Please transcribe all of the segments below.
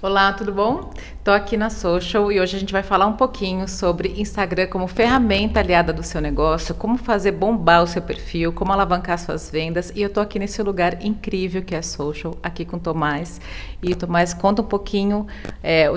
Olá, tudo bom? Estou aqui na Social e hoje a gente vai falar um pouquinho sobre Instagram como ferramenta aliada do seu negócio, como fazer bombar o seu perfil, como alavancar suas vendas. E eu estou aqui nesse lugar incrível que é a Social, aqui com o Tomás. E o Tomás, conta um pouquinho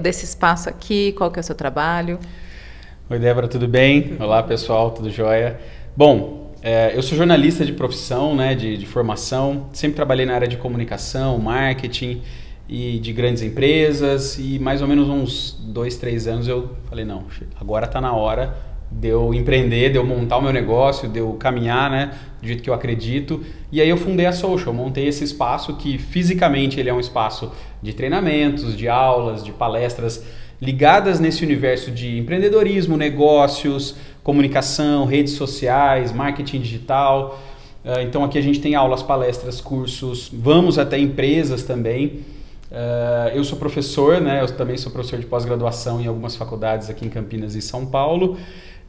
desse espaço aqui, qual que é o seu trabalho. Oi, Débora, tudo bem? Olá, pessoal, tudo jóia? Bom, eu sou jornalista de profissão, né, de formação, sempre trabalhei na área de comunicação, marketing e de grandes empresas, e mais ou menos uns 2, 3 anos eu falei, não, agora está na hora de eu empreender, de eu montar o meu negócio, de eu caminhar, né, do jeito que eu acredito. E aí eu fundei a Social, montei esse espaço que fisicamente ele é um espaço de treinamentos, de aulas, de palestras ligadas nesse universo de empreendedorismo, negócios, comunicação, redes sociais, marketing digital. Então aqui a gente tem aulas, palestras, cursos, vamos até empresas também. Eu sou professor, né? Eu também sou professor de pós-graduação em algumas faculdades aqui em Campinas e São Paulo.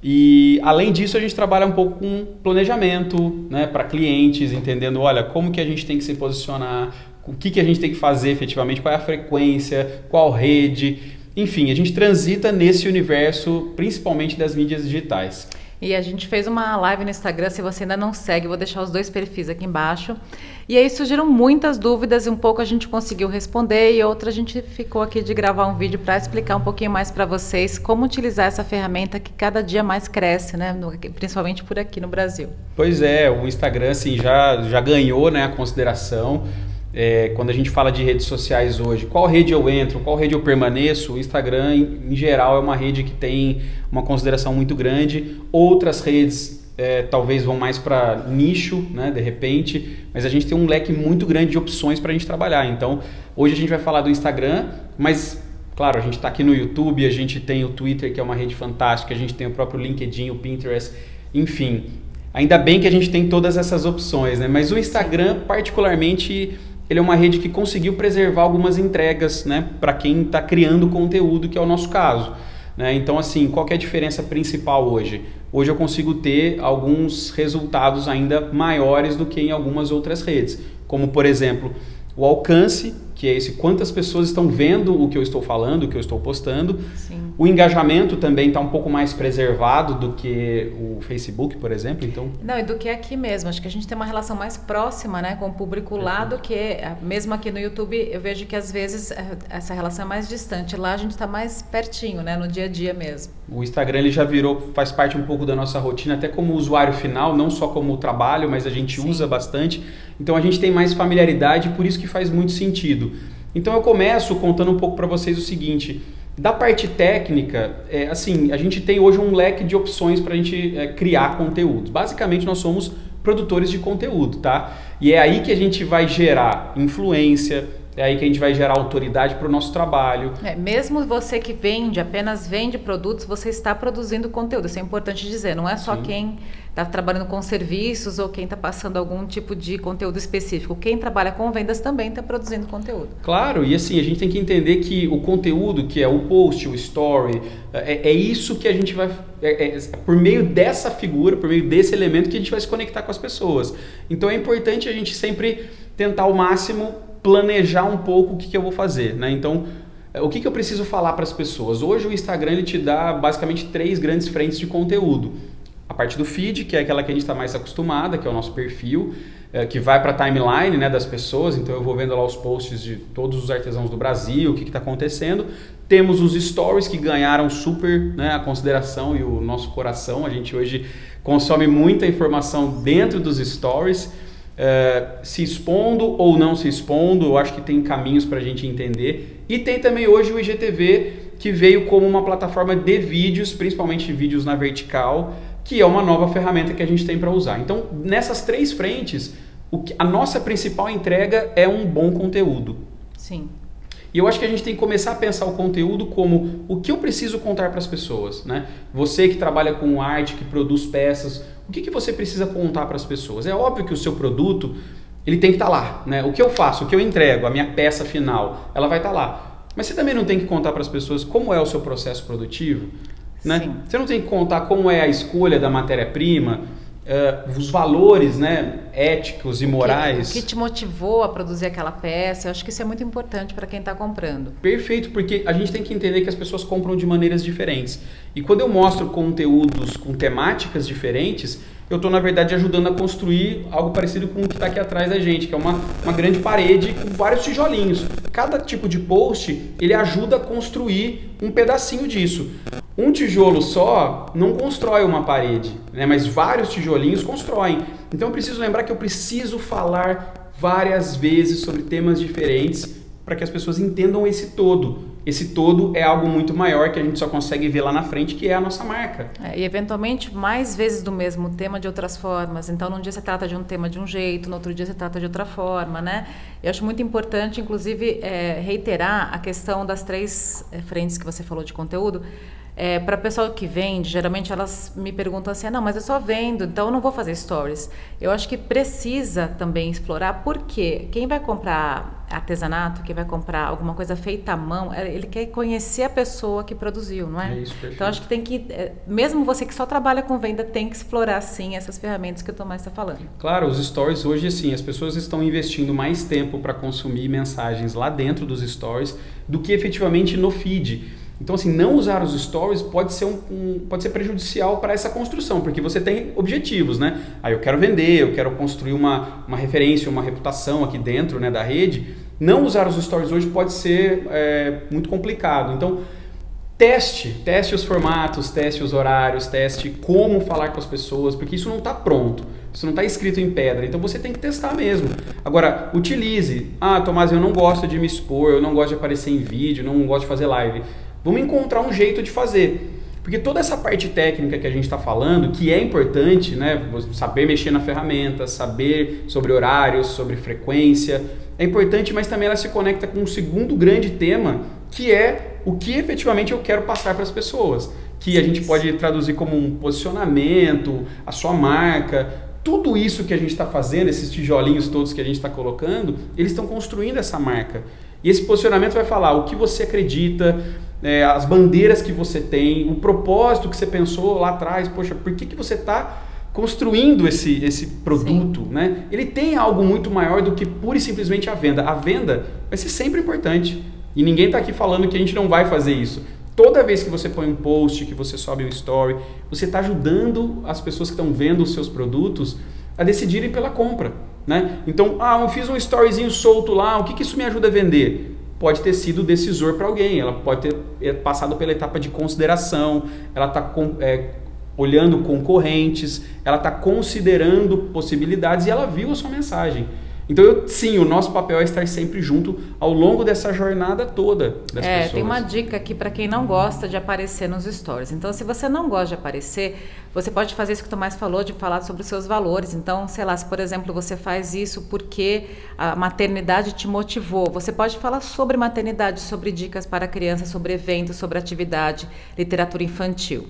E além disso a gente trabalha um pouco com planejamento, né, para clientes, entendendo, olha, como que a gente tem que se posicionar, o que a gente tem que fazer efetivamente, qual é a frequência, qual rede. Enfim, a gente transita nesse universo, principalmente das mídias digitais. E a gente fez uma live no Instagram, se você ainda não segue, vou deixar os 2 perfis aqui embaixo. E aí surgiram muitas dúvidas e um pouco a gente conseguiu responder e outra a gente ficou aqui de gravar um vídeo para explicar um pouquinho mais para vocês como utilizar essa ferramenta que cada dia mais cresce, né? Principalmente por aqui no Brasil. Pois é, o Instagram assim, já ganhou, né, a consideração. Quando a gente fala de redes sociais hoje, qual rede eu entro, qual rede eu permaneço, o Instagram em geral é uma rede que tem uma consideração muito grande. Outras redes talvez vão mais para nicho, né, de repente, mas a gente tem um leque muito grande de opções para a gente trabalhar. Então hoje a gente vai falar do Instagram, mas claro, a gente está aqui no YouTube, a gente tem o Twitter, que é uma rede fantástica, a gente tem o próprio LinkedIn, o Pinterest, enfim. Ainda bem que a gente tem todas essas opções, né? Mas o Instagram particularmente ele é uma rede que conseguiu preservar algumas entregas, né, para quem está criando conteúdo, que é o nosso caso. Né? Então, assim, qual que é a diferença principal hoje? Hoje eu consigo ter alguns resultados ainda maiores do que em algumas outras redes. Como, por exemplo, o alcance, que é esse quantas pessoas estão vendo o que eu estou falando, o que eu estou postando. Sim. O engajamento também está um pouco mais preservado do que o Facebook, por exemplo. Então... Não, e do que aqui mesmo. Acho que a gente tem uma relação mais próxima, né, com o público lá do que, mesmo aqui no YouTube, eu vejo que às vezes essa relação é mais distante. Lá a gente está mais pertinho, né, no dia a dia mesmo. O Instagram ele já virou, faz parte um pouco da nossa rotina, até como usuário final, não só como trabalho, mas a gente Sim. usa bastante. Então a gente tem mais familiaridade, por isso que faz muito sentido. Então eu começo contando um pouco para vocês o seguinte: da parte técnica, assim, a gente tem hoje um leque de opções para a gente criar conteúdos. Basicamente nós somos produtores de conteúdo, tá? E é aí que a gente vai gerar influência, é aí que a gente vai gerar autoridade para o nosso trabalho. Mesmo você que vende, apenas vende produtos, você está produzindo conteúdo. Isso é importante dizer. Não é só Sim. quem está trabalhando com serviços ou quem está passando algum tipo de conteúdo específico. Quem trabalha com vendas também está produzindo conteúdo. Claro, e assim, a gente tem que entender que o conteúdo, que é o post, o story, é isso que a gente vai... por meio dessa figura, por meio desse elemento que a gente vai se conectar com as pessoas. Então é importante a gente sempre tentar ao máximo planejar um pouco o que eu vou fazer, né? Então, o que eu preciso falar para as pessoas? Hoje o Instagram ele te dá basicamente 3 grandes frentes de conteúdo. A parte do feed, que é aquela que a gente está mais acostumada, que é o nosso perfil, que vai para a timeline, né, das pessoas. Então eu vou vendo lá os posts de todos os artesãos do Brasil, o que está acontecendo. Temos os stories que ganharam super, né, a consideração e o nosso coração. A gente hoje consome muita informação dentro dos stories. Se expondo ou não se expondo, eu acho que tem caminhos para a gente entender. E tem também hoje o IGTV, que veio como uma plataforma de vídeos, principalmente vídeos na vertical, que é uma nova ferramenta que a gente tem para usar. Então, nessas 3 frentes, a nossa principal entrega é um bom conteúdo. Sim. E eu acho que a gente tem que começar a pensar o conteúdo como o que eu preciso contar para as pessoas, né? Você que trabalha com arte, que produz peças, o que você precisa contar para as pessoas? É óbvio que o seu produto, ele tem que estar lá, né? O que eu faço, o que eu entrego, a minha peça final, ela vai estar lá. Mas você também não tem que contar para as pessoas como é o seu processo produtivo, né? Sim. Você não tem que contar como é a escolha da matéria-prima, os valores, né, éticos e morais. O que te motivou a produzir aquela peça? Eu acho que isso é muito importante para quem está comprando. Perfeito, porque a gente tem que entender que as pessoas compram de maneiras diferentes. E quando eu mostro conteúdos com temáticas diferentes, eu estou, na verdade, ajudando a construir algo parecido com o que está aqui atrás da gente, que é uma grande parede com vários tijolinhos. Cada tipo de post, ele ajuda a construir um pedacinho disso. Um tijolo só não constrói uma parede, né? Mas vários tijolinhos constroem. Então eu preciso lembrar que eu preciso falar várias vezes sobre temas diferentes para que as pessoas entendam esse todo. Esse todo é algo muito maior que a gente só consegue ver lá na frente, que é a nossa marca. E eventualmente mais vezes do mesmo tema de outras formas. Então num dia você trata de um tema de um jeito, no outro dia você trata de outra forma, né? Eu acho muito importante, inclusive, reiterar a questão das 3 frentes que você falou de conteúdo. Para o pessoal que vende, geralmente elas me perguntam assim, não, mas eu só vendo, então eu não vou fazer stories. Eu acho que precisa também explorar, porque quem vai comprar artesanato, quem vai comprar alguma coisa feita à mão, ele quer conhecer a pessoa que produziu, não é? É isso, perfeito. Então acho que tem que, mesmo você que só trabalha com venda, tem que explorar sim essas ferramentas que o Tomás está falando. Claro, os stories hoje, assim, as pessoas estão investindo mais tempo para consumir mensagens lá dentro dos stories do que efetivamente no feed. Então, assim, não usar os stories pode ser, pode ser prejudicial para essa construção, porque você tem objetivos, né? Eu quero vender, eu quero construir uma referência, uma reputação aqui dentro, né, da rede. Não usar os stories hoje pode ser muito complicado. Então, teste os formatos, teste os horários, teste como falar com as pessoas, porque isso não está pronto, isso não está escrito em pedra, então você tem que testar mesmo. Agora, utilize. Tomás, eu não gosto de me expor, eu não gosto de aparecer em vídeo, não gosto de fazer live. Vamos encontrar um jeito de fazer. Porque toda essa parte técnica que a gente está falando, que é importante, né? Saber mexer na ferramenta, saber sobre horários, sobre frequência, é importante, mas também ela se conecta com um segundo grande tema, que é o que efetivamente eu quero passar para as pessoas. Que a gente pode traduzir como um posicionamento, a sua marca. Tudo isso que a gente está fazendo, esses tijolinhos todos que a gente está colocando, eles estão construindo essa marca. E esse posicionamento vai falar o que você acredita, as bandeiras que você tem, o propósito que você pensou lá atrás. Poxa, por que você está construindo esse produto? Né? Ele tem algo muito maior do que pura e simplesmente a venda. A venda vai ser sempre importante. E ninguém está aqui falando que a gente não vai fazer isso. Toda vez que você põe um post, que você sobe um story, você está ajudando as pessoas que estão vendo os seus produtos a decidirem pela compra. Né? Então, eu fiz um storyzinho solto lá, o que isso me ajuda a vender? Pode ter sido decisor para alguém, ela pode ter passado pela etapa de consideração, ela está olhando concorrentes, ela está considerando possibilidades e ela viu a sua mensagem. Então, sim, o nosso papel é estar sempre junto ao longo dessa jornada toda das pessoas. Tem uma dica aqui para quem não gosta de aparecer nos stories. Então, se você não gosta de aparecer, você pode fazer isso que o Tomás falou, de falar sobre os seus valores. Então, sei lá, se por exemplo você faz isso porque a maternidade te motivou, você pode falar sobre maternidade, sobre dicas para crianças, sobre eventos, sobre atividade, literatura infantil.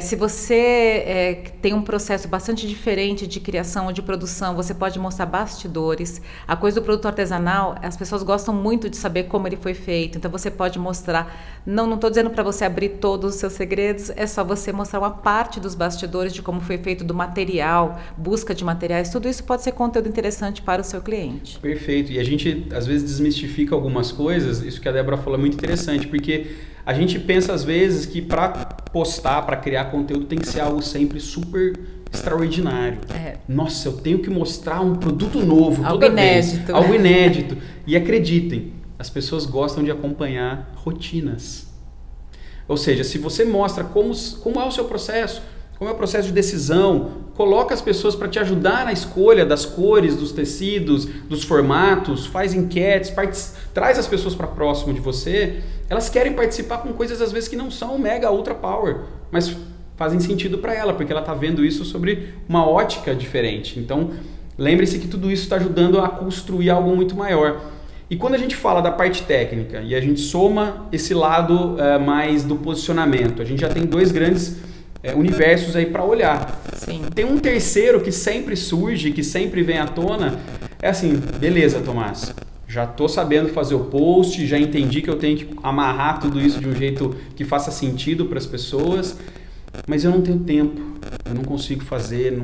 Se você tem um processo bastante diferente de criação ou de produção, você pode mostrar bastidores. A coisa do produto artesanal, as pessoas gostam muito de saber como ele foi feito. Então você pode mostrar, não estou dizendo para você abrir todos os seus segredos, é só você mostrar uma parte dos bastidores de como foi feito, do material, busca de materiais, tudo isso pode ser conteúdo interessante para o seu cliente. Perfeito, e a gente às vezes desmistifica algumas coisas, isso que a Débora falou é muito interessante, porque a gente pensa às vezes que para postar, para criar conteúdo tem que ser algo sempre super extraordinário. Nossa, eu tenho que mostrar um produto novo toda vez. Algo inédito. E acreditem, as pessoas gostam de acompanhar rotinas. Ou seja, se você mostra como é o seu processo, como é o processo de decisão, coloca as pessoas para te ajudar na escolha das cores, dos tecidos, dos formatos, faz enquetes, traz as pessoas para próximo de você. Elas querem participar com coisas às vezes que não são mega ultra power, mas fazem sentido para ela, porque ela está vendo isso sobre uma ótica diferente. Então, lembre-se que tudo isso está ajudando a construir algo muito maior. E quando a gente fala da parte técnica e a gente soma esse lado mais do posicionamento, a gente já tem dois grandes universos aí para olhar. Sim. Tem um terceiro que sempre surge, que sempre vem à tona, é assim, beleza, Tomás, já estou sabendo fazer o post, já entendi que eu tenho que amarrar tudo isso de um jeito que faça sentido para as pessoas, mas eu não tenho tempo, eu não consigo fazer,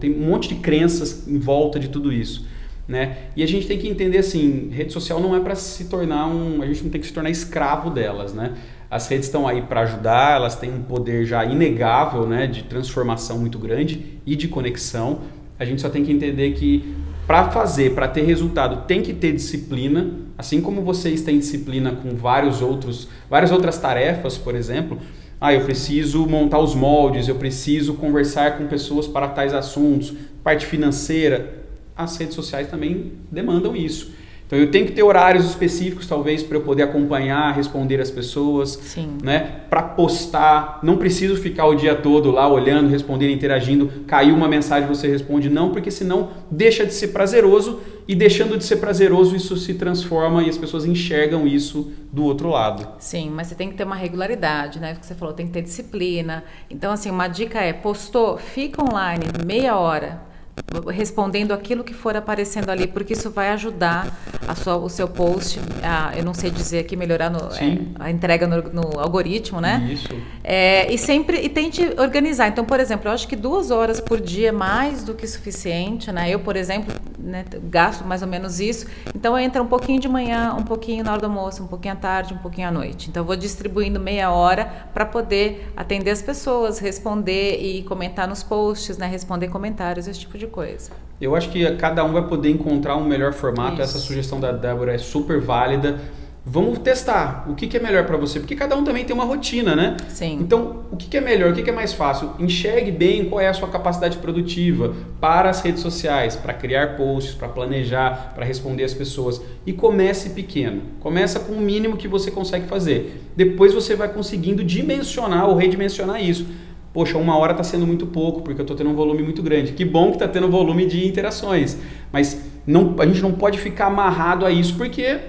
tem um monte de crenças em volta de tudo isso, né? E a gente tem que entender assim, rede social não é para se tornar a gente não tem que se tornar escravo delas, né? As redes estão aí para ajudar, elas têm um poder já inegável, né, de transformação muito grande e de conexão. A gente só tem que entender que para ter resultado, tem que ter disciplina, assim como vocês têm disciplina com várias outras tarefas, por exemplo. Eu preciso montar os moldes, eu preciso conversar com pessoas para tais assuntos, parte financeira. As redes sociais também demandam isso. Então eu tenho que ter horários específicos, talvez, para eu poder acompanhar, responder as pessoas, Sim. Né? Para postar, não preciso ficar o dia todo lá olhando, respondendo, interagindo. Caiu uma mensagem, você responde não, porque senão deixa de ser prazeroso e deixando de ser prazeroso isso se transforma e as pessoas enxergam isso do outro lado. Sim, mas você tem que ter uma regularidade, né? O que você falou, tem que ter disciplina. Então, assim, uma dica é, postou, fica online meia hora, respondendo aquilo que for aparecendo ali, porque isso vai ajudar o seu post, eu não sei dizer aqui, melhorar a entrega no algoritmo, né? Isso. E tente organizar. Então, por exemplo, eu acho que 2 horas por dia é mais do que suficiente, né? Eu, por exemplo, né, gasto mais ou menos isso. Então, entra um pouquinho de manhã, um pouquinho na hora do almoço, um pouquinho à tarde, um pouquinho à noite. Então, eu vou distribuindo meia hora para poder atender as pessoas, responder e comentar nos posts, né? Responder comentários, esse tipo de coisa. Eu acho que cada um vai poder encontrar um melhor formato. Isso. Essa sugestão da Débora é super válida. Vamos testar o que é melhor para você, porque cada um também tem uma rotina, né? Sim. Então, o que é melhor, o que é mais fácil? Enxergue bem qual é a sua capacidade produtiva para as redes sociais, para criar posts, para planejar, para responder as pessoas. E comece pequeno. Começa com o mínimo que você consegue fazer. Depois você vai conseguindo dimensionar ou redimensionar isso. Poxa, 1 hora está sendo muito pouco, porque eu estou tendo um volume muito grande. Que bom que está tendo volume de interações. Mas a gente não pode ficar amarrado a isso, porque,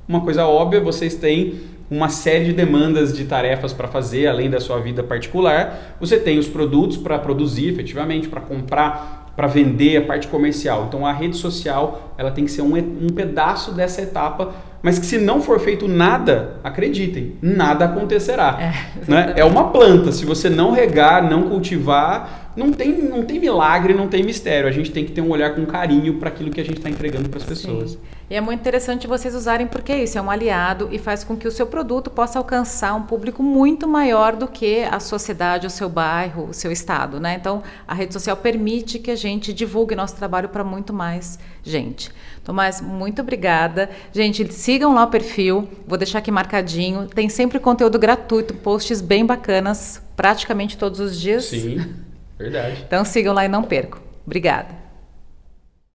uma coisa óbvia, vocês têm uma série de demandas de tarefas para fazer, além da sua vida particular. Você tem os produtos para produzir, efetivamente, para comprar, para vender, a parte comercial. Então, a rede social ela tem que ser um pedaço dessa etapa, mas que se não for feito nada, acreditem, nada acontecerá. Né? É uma planta, se você não regar, não cultivar, não tem milagre, não tem mistério. A gente tem que ter um olhar com carinho para aquilo que a gente está entregando para as pessoas. Sim. E é muito interessante vocês usarem, porque isso é um aliado e faz com que o seu produto possa alcançar um público muito maior do que a sociedade, o seu bairro, o seu estado, né? Então, a rede social permite que a gente divulgue nosso trabalho para muito mais gente. Tomás, muito obrigada. Gente, sigam lá o perfil, vou deixar aqui marcadinho. Tem sempre conteúdo gratuito, posts bem bacanas, praticamente todos os dias. Sim, verdade. Então sigam lá e não percam. Obrigada.